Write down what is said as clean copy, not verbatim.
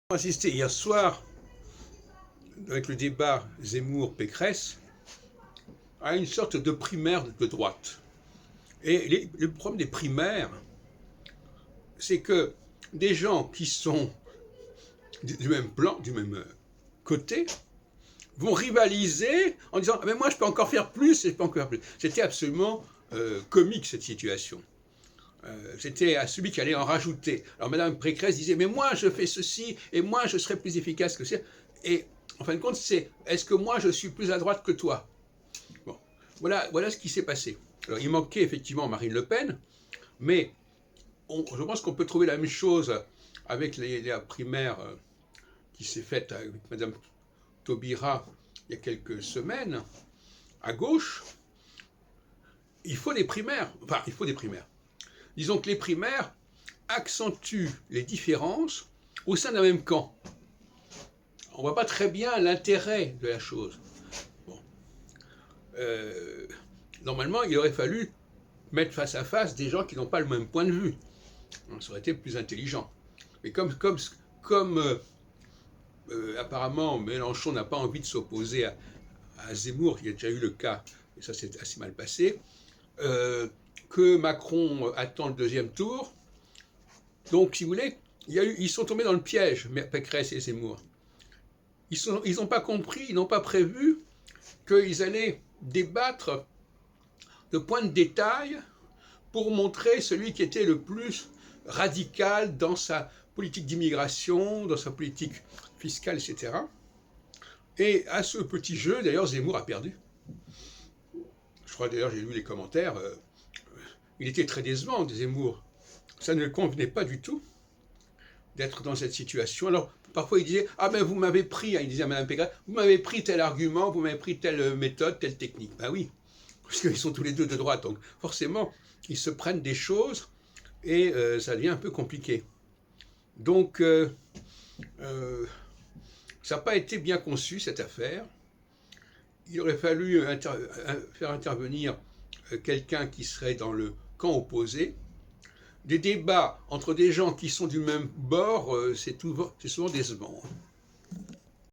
Assisté hier soir, avec le débat Zemmour-Pécresse, à une sorte de primaire de droite. Et le problème des primaires, c'est que des gens qui sont du même plan, du même côté, vont rivaliser en disant « mais moi je peux encore faire plus, je peux encore faire plus ». C'était absolument comique cette situation. C'était à celui qui allait en rajouter. Alors Madame Pécresse disait « mais moi je fais ceci, et moi je serai plus efficace que ça ». Et en fin de compte, c'est « est-ce que moi je suis plus à droite que toi ?» Bon, voilà ce qui s'est passé. Alors il manquait effectivement Marine Le Pen, mais je pense qu'on peut trouver la même chose avec la primaire qui s'est faite avec Madame Taubira il y a quelques semaines, à gauche. Il faut des primaires, enfin il faut des primaires. Disons que les primaires accentuent les différences au sein d'un même camp. On ne voit pas très bien l'intérêt de la chose. Bon. Normalement, il aurait fallu mettre face à face des gens qui n'ont pas le même point de vue. Ça aurait été plus intelligent. Mais comme apparemment Mélenchon n'a pas envie de s'opposer à Zemmour, il y a déjà eu le cas, et ça s'est assez mal passé, que Macron attend le deuxième tour. Donc, si vous voulez, ils sont tombés dans le piège, Pécresse et Zemmour. Ils n'ont pas compris, ils n'ont pas prévu qu'ils allaient débattre de points de détail pour montrer celui qui était le plus radical dans sa politique d'immigration, dans sa politique fiscale, etc. Et à ce petit jeu, d'ailleurs, Zemmour a perdu. Je crois d'ailleurs, j'ai lu les commentaires, il était très décevant, Zemmour. Ça ne le convenait pas du tout d'être dans cette situation. Alors, parfois, il disait « Ah ben, vous m'avez pris », il disait à Mme Pécresse, « vous m'avez pris tel argument, vous m'avez pris telle méthode, telle technique. » Ben oui, parce qu'ils sont tous les deux de droite, donc forcément, ils se prennent des choses et ça devient un peu compliqué. Donc, ça n'a pas été bien conçu, cette affaire. Il aurait fallu faire intervenir quelqu'un qui serait dans le camp opposé. Des débats entre des gens qui sont du même bord, c'est souvent décevant.